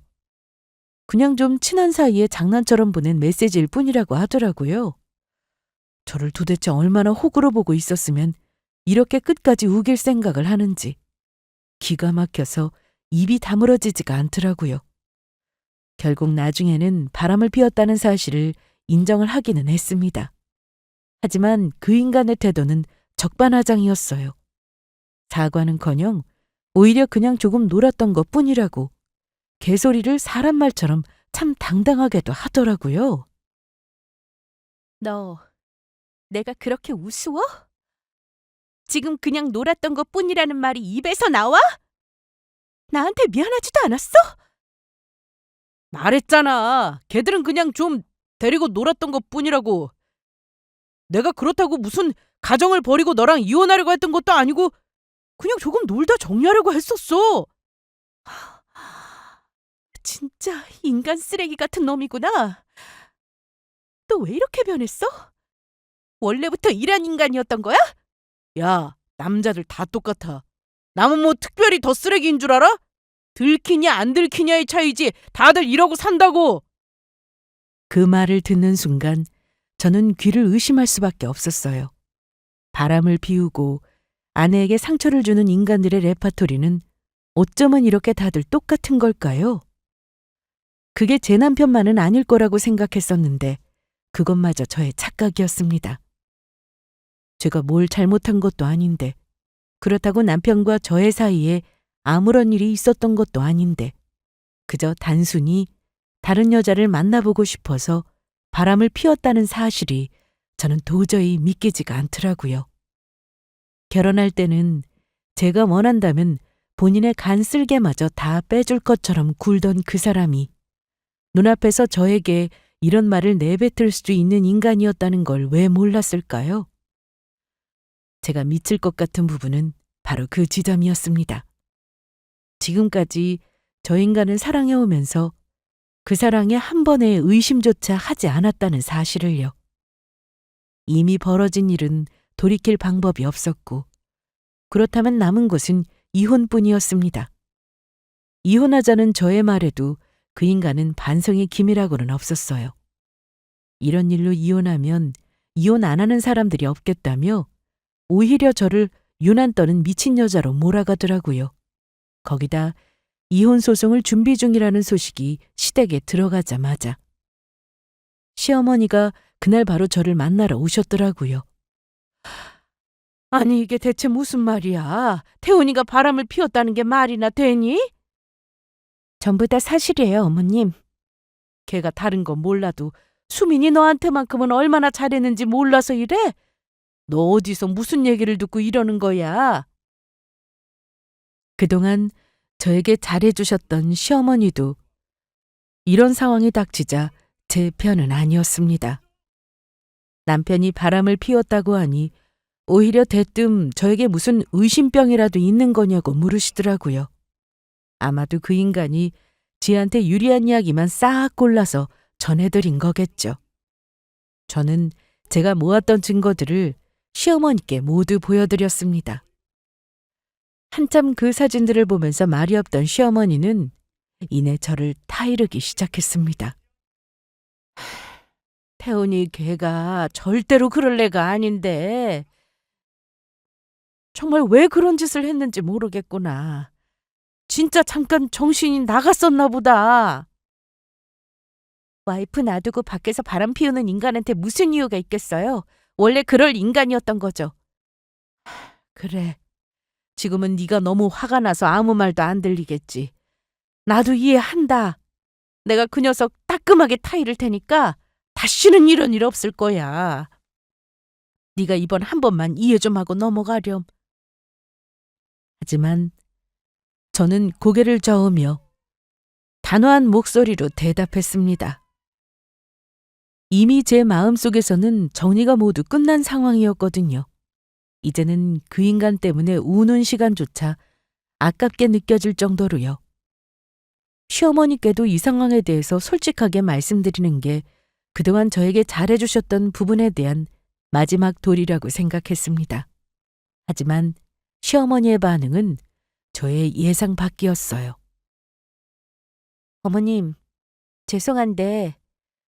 그냥 좀 친한 사이에 장난처럼 보낸 메시지일 뿐이라고 하더라고요. 저를 도대체 얼마나 호구로 보고 있었으면 이렇게 끝까지 우길 생각을 하는지 기가 막혀서 입이 다물어지지가 않더라고요. 결국 나중에는 바람을 피웠다는 사실을 인정을 하기는 했습니다. 하지만 그 인간의 태도는 적반하장이었어요. 사과는커녕 오히려 그냥 조금 놀았던 것뿐이라고 개소리를 사람 말처럼 참 당당하게도 하더라고요. 너, 내가 그렇게 우스워? 지금 그냥 놀았던 것뿐이라는 말이 입에서 나와? 나한테 미안하지도 않았어? 말했잖아. 걔들은 그냥 좀 데리고 놀았던 것뿐이라고. 내가 그렇다고 무슨 가정을 버리고 너랑 이혼하려고 했던 것도 아니고 그냥 조금 놀다 정리하려고 했었어. 진짜 인간 쓰레기 같은 놈이구나. 너 왜 이렇게 변했어? 원래부터 이런 인간이었던 거야? 야, 남자들 다 똑같아. 나만 뭐 특별히 더 쓰레기인 줄 알아? 들키냐 안 들키냐의 차이지. 다들 이러고 산다고. 그 말을 듣는 순간 저는 귀를 의심할 수밖에 없었어요. 바람을 피우고 아내에게 상처를 주는 인간들의 레파토리는 어쩌면 이렇게 다들 똑같은 걸까요? 그게 제 남편만은 아닐 거라고 생각했었는데 그것마저 저의 착각이었습니다. 제가 뭘 잘못한 것도 아닌데, 그렇다고 남편과 저의 사이에 아무런 일이 있었던 것도 아닌데, 그저 단순히 다른 여자를 만나보고 싶어서 바람을 피웠다는 사실이 저는 도저히 믿기지가 않더라고요. 결혼할 때는 제가 원한다면 본인의 간쓸개마저 다 빼줄 것처럼 굴던 그 사람이 눈앞에서 저에게 이런 말을 내뱉을 수 있는 인간이었다는 걸 왜 몰랐을까요? 제가 미칠 것 같은 부분은 바로 그 지점이었습니다. 지금까지 저 인간을 사랑해오면서 그 사랑에 한 번의 의심조차 하지 않았다는 사실을요. 이미 벌어진 일은 돌이킬 방법이 없었고, 그렇다면 남은 것은 이혼뿐이었습니다. 이혼하자는 저의 말에도 그 인간은 반성의 기미라고는 없었어요. 이런 일로 이혼하면 이혼 안 하는 사람들이 없겠다며 오히려 저를 유난 떠는 미친 여자로 몰아가더라고요. 거기다 이혼 소송을 준비 중이라는 소식이 시댁에 들어가자마자 시어머니가 그날 바로 저를 만나러 오셨더라고요. 아니 이게 대체 무슨 말이야? 태훈이가 바람을 피웠다는 게 말이나 되니? 전부 다 사실이에요, 어머님. 걔가 다른 건 몰라도 수민이 너한테만큼은 얼마나 잘했는지 몰라서 이래? 너 어디서 무슨 얘기를 듣고 이러는 거야? 그동안 저에게 잘해주셨던 시어머니도 이런 상황이 닥치자 제 편은 아니었습니다. 남편이 바람을 피웠다고 하니 오히려 대뜸 저에게 무슨 의심병이라도 있는 거냐고 물으시더라고요. 아마도 그 인간이 지한테 유리한 이야기만 싹 골라서 전해드린 거겠죠. 저는 제가 모았던 증거들을 시어머니께 모두 보여드렸습니다. 한참 그 사진들을 보면서 말이 없던 시어머니는 이내 저를 타이르기 시작했습니다. 태훈이 걔가 절대로 그럴 애가 아닌데 정말 왜 그런 짓을 했는지 모르겠구나. 진짜 잠깐 정신이 나갔었나 보다. 와이프 놔두고 밖에서 바람 피우는 인간한테 무슨 이유가 있겠어요? 원래 그럴 인간이었던 거죠. 그래. 지금은 네가 너무 화가 나서 아무 말도 안 들리겠지. 나도 이해한다. 내가 그 녀석 따끔하게 타이를 테니까 다시는 이런 일 없을 거야. 네가 이번 한 번만 이해 좀 하고 넘어가렴. 하지만 저는 고개를 저으며 단호한 목소리로 대답했습니다. 이미 제 마음속에서는 정리가 모두 끝난 상황이었거든요. 이제는 그 인간 때문에 우는 시간조차 아깝게 느껴질 정도로요. 시어머니께도 이 상황에 대해서 솔직하게 말씀드리는 게 그동안 저에게 잘해주셨던 부분에 대한 마지막 도리라고 생각했습니다. 하지만 시어머니의 반응은 저의 예상 밖이었어요. 어머님, 죄송한데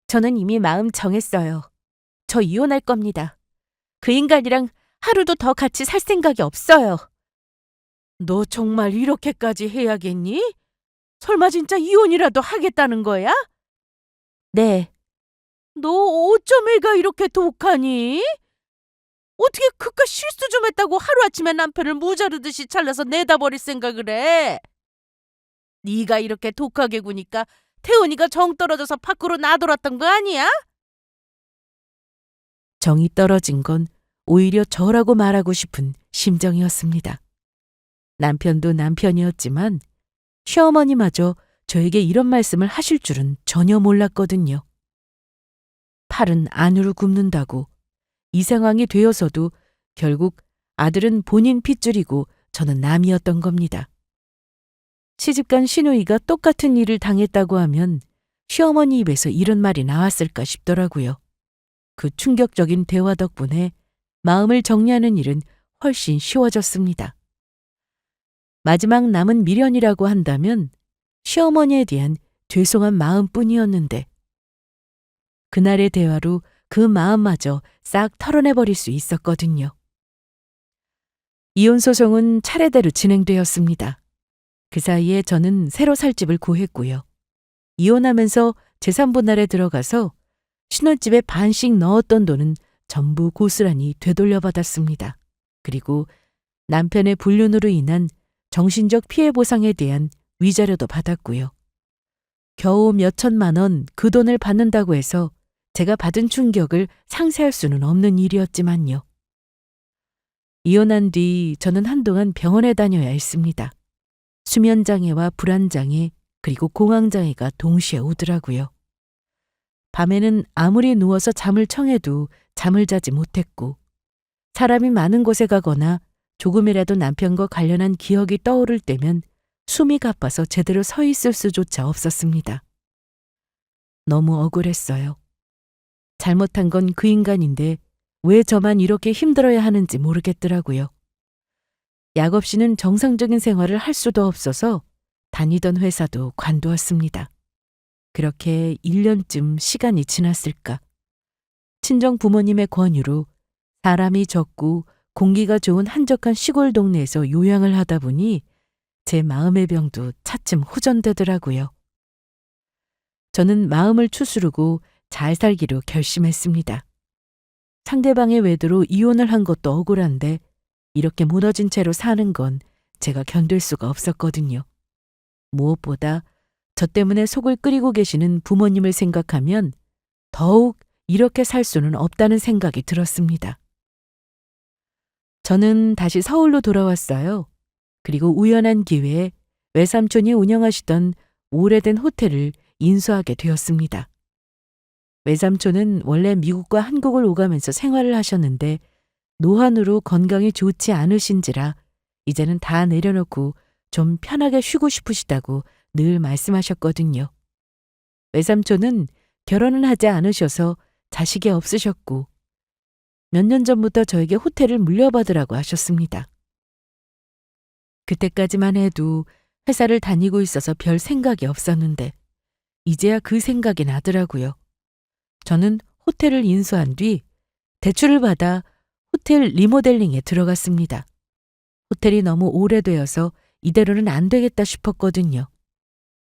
저는 이미 마음 정했어요. 저 이혼할 겁니다. 그 인간이랑 하루도 더 같이 살 생각이 없어요. 너 정말 이렇게까지 해야겠니? 설마 진짜 이혼이라도 하겠다는 거야? 네. 너 어쩜 애가 이렇게 독하니? 어떻게 그깟 실수 좀 했다고 하루아침에 남편을 무자르듯이 잘라서 내다 버릴 생각을 해? 네가 이렇게 독하게 구니까 태훈이가 정 떨어져서 밖으로 나돌았던 거 아니야? 정이 떨어진 건 오히려 저라고 말하고 싶은 심정이었습니다. 남편도 남편이었지만 시어머니마저 저에게 이런 말씀을 하실 줄은 전혀 몰랐거든요. 팔은 안으로 굽는다고 이 상황이 되어서도 결국 아들은 본인 핏줄이고 저는 남이었던 겁니다. 시집간 시누이가 똑같은 일을 당했다고 하면 시어머니 입에서 이런 말이 나왔을까 싶더라고요. 그 충격적인 대화 덕분에 마음을 정리하는 일은 훨씬 쉬워졌습니다. 마지막 남은 미련이라고 한다면 시어머니에 대한 죄송한 마음뿐이었는데 그날의 대화로 그 마음마저 싹 털어내버릴 수 있었거든요. 이혼 소송은 차례대로 진행되었습니다. 그 사이에 저는 새로 살 집을 구했고요. 이혼하면서 재산 분할에 들어가서 신혼집에 반씩 넣었던 돈은 전부 고스란히 되돌려받았습니다. 그리고 남편의 불륜으로 인한 정신적 피해 보상에 대한 위자료도 받았고요. 겨우 몇 천만 원 그 돈을 받는다고 해서 제가 받은 충격을 상쇄할 수는 없는 일이었지만요. 이혼한 뒤 저는 한동안 병원에 다녀야 했습니다. 수면장애와 불안장애 그리고 공황장애가 동시에 오더라고요. 밤에는 아무리 누워서 잠을 청해도 잠을 자지 못했고 사람이 많은 곳에 가거나 조금이라도 남편과 관련한 기억이 떠오를 때면 숨이 가빠서 제대로 서 있을 수조차 없었습니다. 너무 억울했어요. 잘못한 건 그 인간인데 왜 저만 이렇게 힘들어야 하는지 모르겠더라고요. 약 없이는 정상적인 생활을 할 수도 없어서 다니던 회사도 관두었습니다. 그렇게 1년쯤 시간이 지났을까. 친정 부모님의 권유로 사람이 적고 공기가 좋은 한적한 시골 동네에서 요양을 하다 보니 제 마음의 병도 차츰 호전되더라고요. 저는 마음을 추스르고 잘 살기로 결심했습니다. 상대방의 외도로 이혼을 한 것도 억울한데 이렇게 무너진 채로 사는 건 제가 견딜 수가 없었거든요. 무엇보다 저 때문에 속을 끓이고 계시는 부모님을 생각하면 더욱 이렇게 살 수는 없다는 생각이 들었습니다. 저는 다시 서울로 돌아왔어요. 그리고 우연한 기회에 외삼촌이 운영하시던 오래된 호텔을 인수하게 되었습니다. 외삼촌은 원래 미국과 한국을 오가면서 생활을 하셨는데 노환으로 건강이 좋지 않으신지라 이제는 다 내려놓고 좀 편하게 쉬고 싶으시다고 늘 말씀하셨거든요. 외삼촌은 결혼은 하지 않으셔서 자식이 없으셨고 몇 년 전부터 저에게 호텔을 물려받으라고 하셨습니다. 그때까지만 해도 회사를 다니고 있어서 별 생각이 없었는데 이제야 그 생각이 나더라고요. 저는 호텔을 인수한 뒤 대출을 받아 호텔 리모델링에 들어갔습니다. 호텔이 너무 오래되어서 이대로는 안 되겠다 싶었거든요.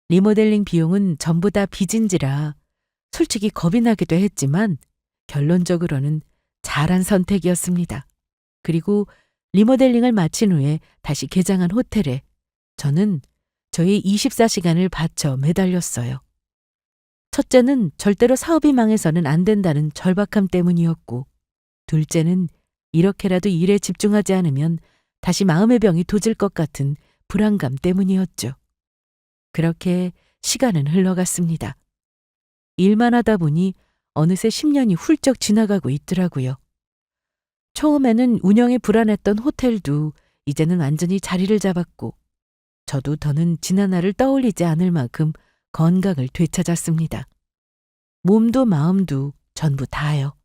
리모델링 비용은 전부 다 빚인지라 솔직히 겁이 나기도 했지만 결론적으로는 잘한 선택이었습니다. 그리고 리모델링을 마친 후에 다시 개장한 호텔에 저는 저의 24시간을 바쳐 매달렸어요. 첫째는 절대로 사업이 망해서는 안 된다는 절박함 때문이었고 둘째는 이렇게라도 일에 집중하지 않으면 다시 마음의 병이 도질 것 같은 불안감 때문이었죠. 그렇게 시간은 흘러갔습니다. 일만 하다 보니 어느새 10년이 훌쩍 지나가고 있더라고요. 처음에는 운영이 불안했던 호텔도 이제는 완전히 자리를 잡았고 저도 더는 지난 날을 떠올리지 않을 만큼 건강을 되찾았습니다. 몸도 마음도 전부 다요.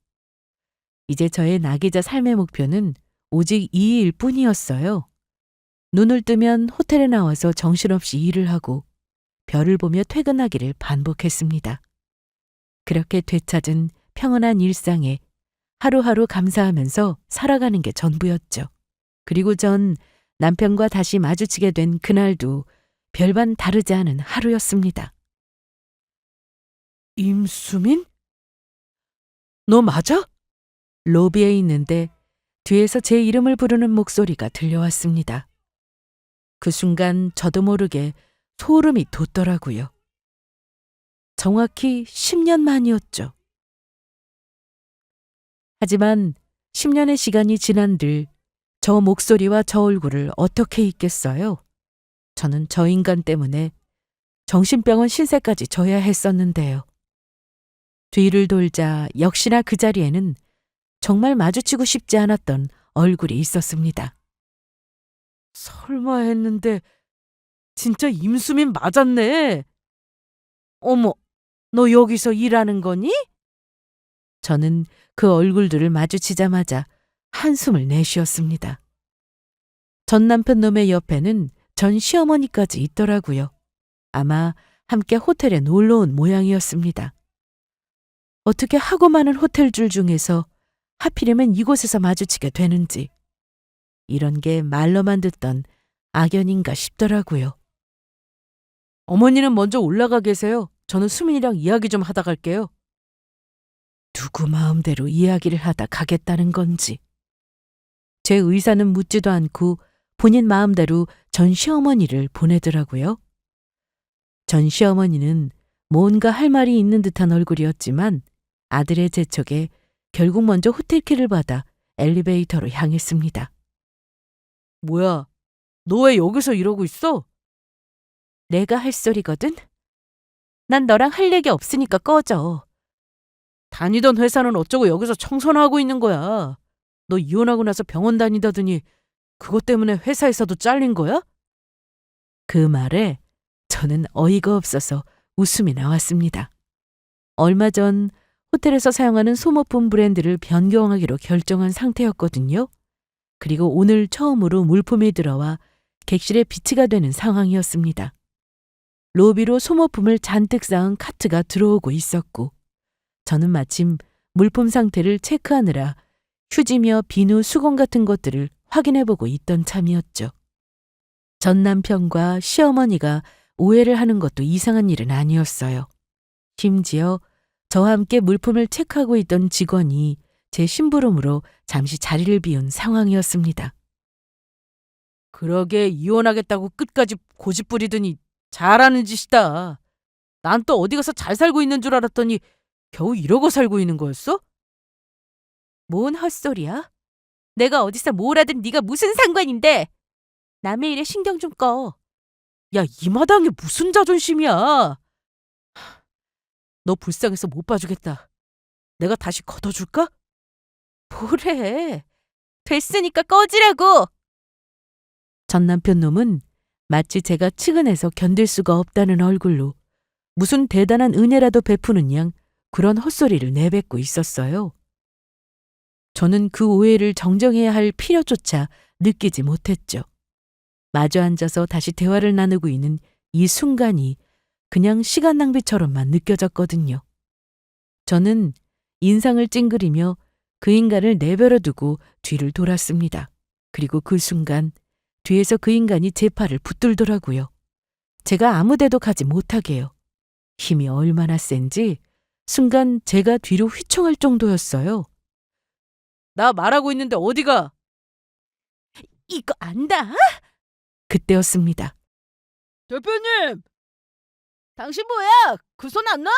이제 저의 낙이자 삶의 목표는 오직 이 일뿐이었어요. 눈을 뜨면 호텔에 나와서 정신없이 일을 하고 별을 보며 퇴근하기를 반복했습니다. 그렇게 되찾은 평온한 일상에 하루하루 감사하면서 살아가는 게 전부였죠. 그리고 전 남편과 다시 마주치게 된 그날도 별반 다르지 않은 하루였습니다. 임수민? 너 맞아? 로비에 있는데 뒤에서 제 이름을 부르는 목소리가 들려왔습니다. 그 순간 저도 모르게 소름이 돋더라고요. 정확히 10년 만이었죠. 하지만 10년의 시간이 지난들 저 목소리와 저 얼굴을 어떻게 잊겠어요? 저는 저 인간 때문에 정신병원 신세까지 져야 했었는데요. 뒤를 돌자 역시나 그 자리에는 정말 마주치고 싶지 않았던 얼굴이 있었습니다. 설마 했는데 진짜 임수민 맞았네. 어머, 너 여기서 일하는 거니? 저는 그 얼굴들을 마주치자마자 한숨을 내쉬었습니다. 전 남편 놈의 옆에는 전 시어머니까지 있더라고요. 아마 함께 호텔에 놀러 온 모양이었습니다. 어떻게 하고 많은 호텔줄 중에서 하필이면 이곳에서 마주치게 되는지 이런 게 말로만 듣던 악연인가 싶더라고요. 어머니는 먼저 올라가 계세요. 저는 수민이랑 이야기 좀 하다 갈게요. 누구 마음대로 이야기를 하다 가겠다는 건지. 제 의사는 묻지도 않고 본인 마음대로 전 시어머니를 보내더라고요. 전 시어머니는 뭔가 할 말이 있는 듯한 얼굴이었지만 아들의 재촉에 결국 먼저 호텔키를 받아 엘리베이터로 향했습니다. 뭐야, 너 왜 여기서 이러고 있어? 내가 할 소리거든? 난 너랑 할 얘기 없으니까 꺼져. 다니던 회사는 어쩌고 여기서 청소나 하고 있는 거야. 너 이혼하고 나서 병원 다니다더니 그것 때문에 회사에서도 잘린 거야? 그 말에 저는 어이가 없어서 웃음이 나왔습니다. 얼마 전 호텔에서 사용하는 소모품 브랜드를 변경하기로 결정한 상태였거든요. 그리고 오늘 처음으로 물품이 들어와 객실에 비치가 되는 상황이었습니다. 로비로 소모품을 잔뜩 쌓은 카트가 들어오고 있었고 저는 마침 물품 상태를 체크하느라 휴지며 비누, 수건 같은 것들을 확인해보고 있던 참이었죠. 전 남편과 시어머니가 오해를 하는 것도 이상한 일은 아니었어요. 심지어 저와 함께 물품을 체크하고 있던 직원이 제 심부름으로 잠시 자리를 비운 상황이었습니다. 그러게 이혼하겠다고 끝까지 고집 부리더니 잘하는 짓이다. 난 또 어디 가서 잘 살고 있는 줄 알았더니 겨우 이러고 살고 있는 거였어? 뭔 헛소리야? 내가 어디서 뭘 하든 네가 무슨 상관인데? 남의 일에 신경 좀 꺼. 야, 이 마당에 무슨 자존심이야? 너 불쌍해서 못 봐주겠다. 내가 다시 걷어줄까? 뭐래? 됐으니까 꺼지라고! 전 남편 놈은 마치 제가 측은해서 견딜 수가 없다는 얼굴로 무슨 대단한 은혜라도 베푸는 양 그런 헛소리를 내뱉고 있었어요. 저는 그 오해를 정정해야 할 필요조차 느끼지 못했죠. 마주 앉아서 다시 대화를 나누고 있는 이 순간이 그냥 시간 낭비처럼만 느껴졌거든요. 저는 인상을 찡그리며 그 인간을 내버려 두고 뒤를 돌았습니다. 그리고 그 순간 뒤에서 그 인간이 제 팔을 붙들더라고요. 제가 아무 데도 가지 못하게요. 힘이 얼마나 센지 순간 제가 뒤로 휘청할 정도였어요. 나 말하고 있는데 어디가? 이거 안다? 그때였습니다. 대표님! 당신 뭐야? 그 손 안 놔?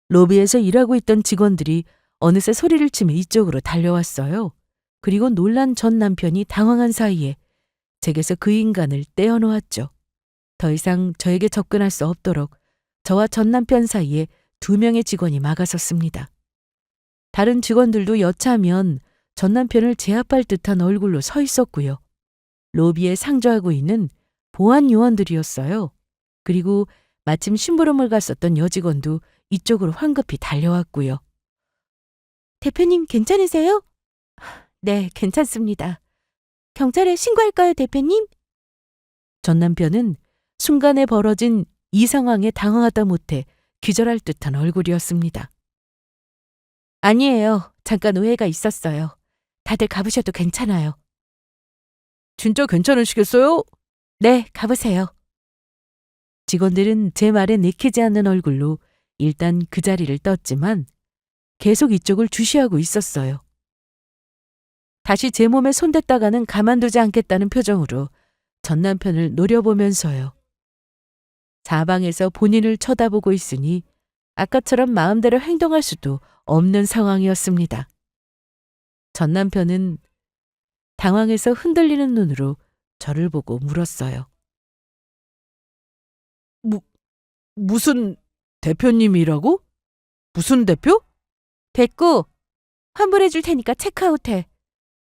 로비에서 일하고 있던 직원들이 어느새 소리를 치며 이쪽으로 달려왔어요. 그리고 놀란 전 남편이 당황한 사이에 제게서 그 인간을 떼어놓았죠. 더 이상 저에게 접근할 수 없도록 저와 전 남편 사이에 2명의 직원이 막아섰습니다. 다른 직원들도 여차하면 전 남편을 제압할 듯한 얼굴로 서 있었고요. 로비에 상주하고 있는 보안 요원들이었어요. 그리고 마침 심부름을 갔었던 여직원도 이쪽으로 황급히 달려왔고요. 대표님 괜찮으세요? 네, 괜찮습니다. 경찰에 신고할까요, 대표님? 전 남편은 순간에 벌어진 이 상황에 당황하다 못해 기절할 듯한 얼굴이었습니다. 아니에요. 잠깐 오해가 있었어요. 다들 가보셔도 괜찮아요. 진짜 괜찮으시겠어요? 네, 가보세요. 직원들은 제 말에 내키지 않는 얼굴로 일단 그 자리를 떴지만 계속 이쪽을 주시하고 있었어요. 다시 제 몸에 손댔다가는 가만두지 않겠다는 표정으로 전 남편을 노려보면서요. 사방에서 본인을 쳐다보고 있으니 아까처럼 마음대로 행동할 수도 없는 상황이었습니다. 전 남편은 당황해서 흔들리는 눈으로 저를 보고 물었어요. 무슨 대표님이라고? 무슨 대표? 됐고, 환불해 줄 테니까 체크아웃해.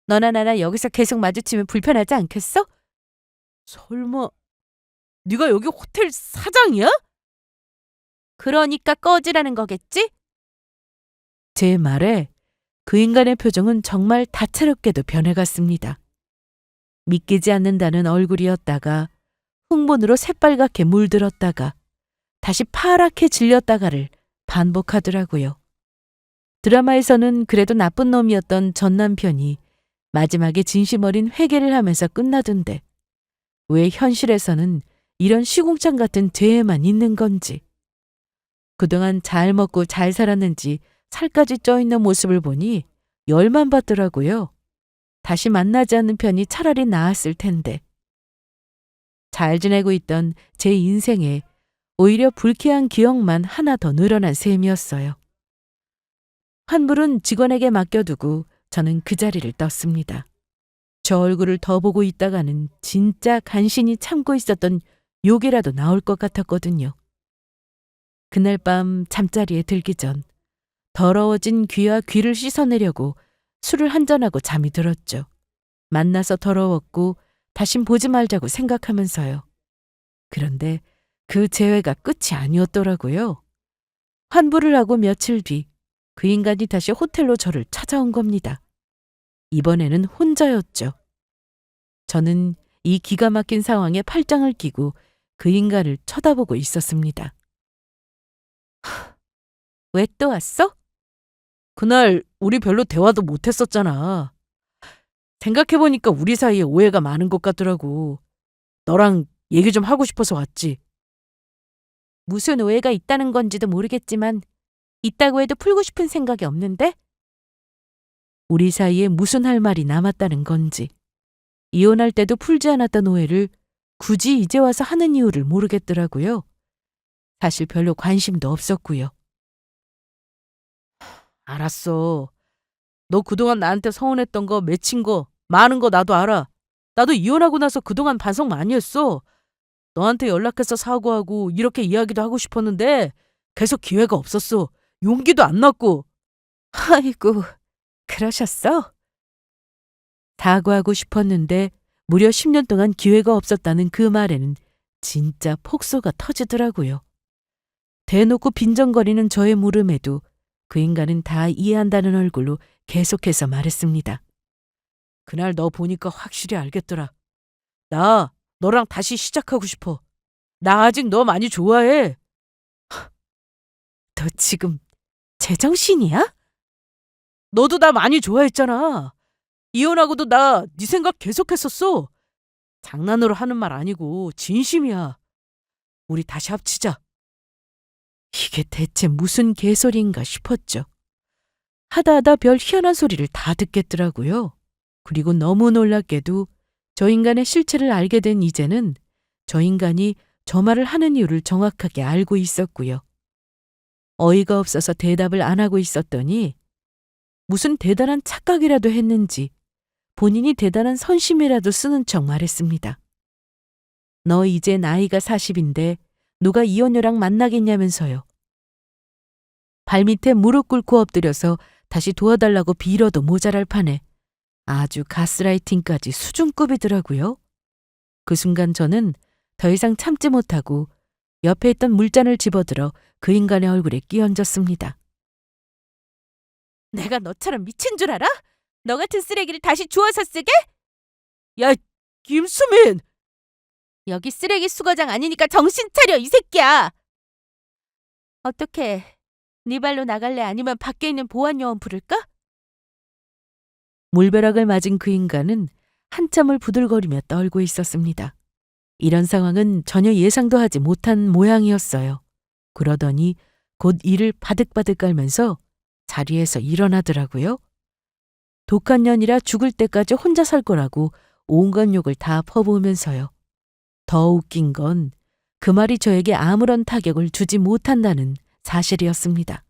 너나 나나 여기서 계속 마주치면 불편하지 않겠어? 설마 네가 여기 호텔 사장이야? 그러니까 꺼지라는 거겠지? 제 말에 그 인간의 표정은 정말 다채롭게도 변해갔습니다. 믿기지 않는다는 얼굴이었다가 흥분으로 새빨갛게 물들었다가 다시 파랗게 질렸다가를 반복하더라고요. 드라마에서는 그래도 나쁜 놈이었던 전 남편이 마지막에 진심 어린 회개를 하면서 끝나던데 왜 현실에서는 이런 시궁창 같은 죄에만 있는 건지. 그동안 잘 먹고 잘 살았는지 살까지 쪄있는 모습을 보니 열만 받더라고요. 다시 만나지 않는 편이 차라리 나았을 텐데. 잘 지내고 있던 제 인생에 오히려 불쾌한 기억만 하나 더 늘어난 셈이었어요. 환불은 직원에게 맡겨두고 저는 그 자리를 떴습니다. 저 얼굴을 더 보고 있다가는 진짜 간신히 참고 있었던 욕이라도 나올 것 같았거든요. 그날 밤 잠자리에 들기 전 더러워진 귀와 귀를 씻어내려고 술을 한잔하고 잠이 들었죠. 만나서 더러웠고 다신 보지 말자고 생각하면서요. 그런데 그 재회가 끝이 아니었더라고요. 환불을 하고 며칠 뒤 그 인간이 다시 호텔로 저를 찾아온 겁니다. 이번에는 혼자였죠. 저는 이 기가 막힌 상황에 팔짱을 끼고 그 인간을 쳐다보고 있었습니다. 왜 또 왔어? 그날 우리 별로 대화도 못했었잖아. 생각해보니까 우리 사이에 오해가 많은 것 같더라고. 너랑 얘기 좀 하고 싶어서 왔지. 무슨 오해가 있다는 건지도 모르겠지만 있다고 해도 풀고 싶은 생각이 없는데? 우리 사이에 무슨 할 말이 남았다는 건지, 이혼할 때도 풀지 않았던 오해를 굳이 이제 와서 하는 이유를 모르겠더라고요. 사실 별로 관심도 없었고요. 알았어. 너 그동안 나한테 서운했던 거, 맺힌 거, 많은 거 나도 알아. 나도 이혼하고 나서 그동안 반성 많이 했어. 너한테 연락해서 사과하고 이렇게 이야기도 하고 싶었는데 계속 기회가 없었어. 용기도 안 났고. 아이고, 그러셨어? 사과하고 싶었는데 무려 10년 동안 기회가 없었다는 그 말에는 진짜 폭소가 터지더라고요. 대놓고 빈정거리는 저의 물음에도 그 인간은 다 이해한다는 얼굴로 계속해서 말했습니다. 그날 너 보니까 확실히 알겠더라. 나 너랑 다시 시작하고 싶어. 나 아직 너 많이 좋아해. 너 지금 제정신이야? 너도 나 많이 좋아했잖아. 이혼하고도 나 네 생각 계속했었어. 장난으로 하는 말 아니고 진심이야. 우리 다시 합치자. 이게 대체 무슨 개소리인가 싶었죠. 하다 별 희한한 소리를 다 듣겠더라고요. 그리고 너무 놀랍게도 저 인간의 실체를 알게 된 이제는 저 인간이 저 말을 하는 이유를 정확하게 알고 있었고요. 어이가 없어서 대답을 안 하고 있었더니 무슨 대단한 착각이라도 했는지 본인이 대단한 선심이라도 쓰는 척 말했습니다. 너 이제 나이가 40인데 누가 이혼녀랑 만나겠냐면서요. 발밑에 무릎 꿇고 엎드려서 다시 도와달라고 빌어도 모자랄 판에 아주 가스라이팅까지 수준급이더라고요. 그 순간 저는 더 이상 참지 못하고 옆에 있던 물잔을 집어들어 그 인간의 얼굴에 끼얹었습니다. 내가 너처럼 미친 줄 알아? 너 같은 쓰레기를 다시 주워서 쓰게? 야, 김수민! 여기 쓰레기 수거장 아니니까 정신 차려, 이 새끼야! 어떡해. 네 발로 나갈래? 아니면 밖에 있는 보안요원 부를까? 물벼락을 맞은 그 인간은 한참을 부들거리며 떨고 있었습니다. 이런 상황은 전혀 예상도 하지 못한 모양이었어요. 그러더니 곧 이를 바득바득 깔면서 자리에서 일어나더라고요. 독한 년이라 죽을 때까지 혼자 살 거라고 온갖 욕을 다 퍼부으면서요. 더 웃긴 건 그 말이 저에게 아무런 타격을 주지 못한다는 사실이었습니다.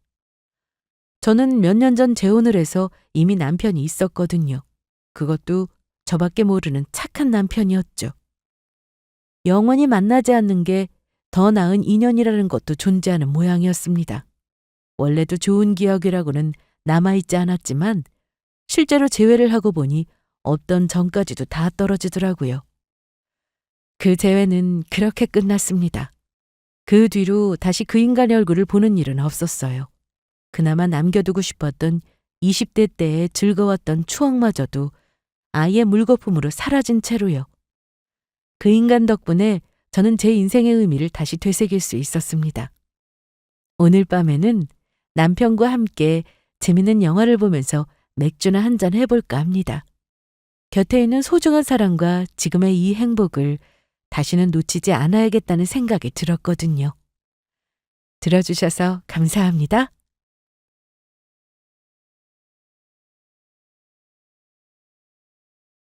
저는 몇 년 전 재혼을 해서 이미 남편이 있었거든요. 그것도 저밖에 모르는 착한 남편이었죠. 영원히 만나지 않는 게 더 나은 인연이라는 것도 존재하는 모양이었습니다. 원래도 좋은 기억이라고는 남아있지 않았지만 실제로 재회를 하고 보니 없던 전까지도 다 떨어지더라고요. 그 재회는 그렇게 끝났습니다. 그 뒤로 다시 그 인간의 얼굴을 보는 일은 없었어요. 그나마 남겨두고 싶었던 20대 때의 즐거웠던 추억마저도 아이의 물거품으로 사라진 채로요. 그 인간 덕분에 저는 제 인생의 의미를 다시 되새길 수 있었습니다. 오늘 밤에는 남편과 함께 재밌는 영화를 보면서 맥주나 한잔 해볼까 합니다. 곁에 있는 소중한 사람과 지금의 이 행복을 다시는 놓치지 않아야겠다는 생각이 들었거든요. 들어주셔서 감사합니다.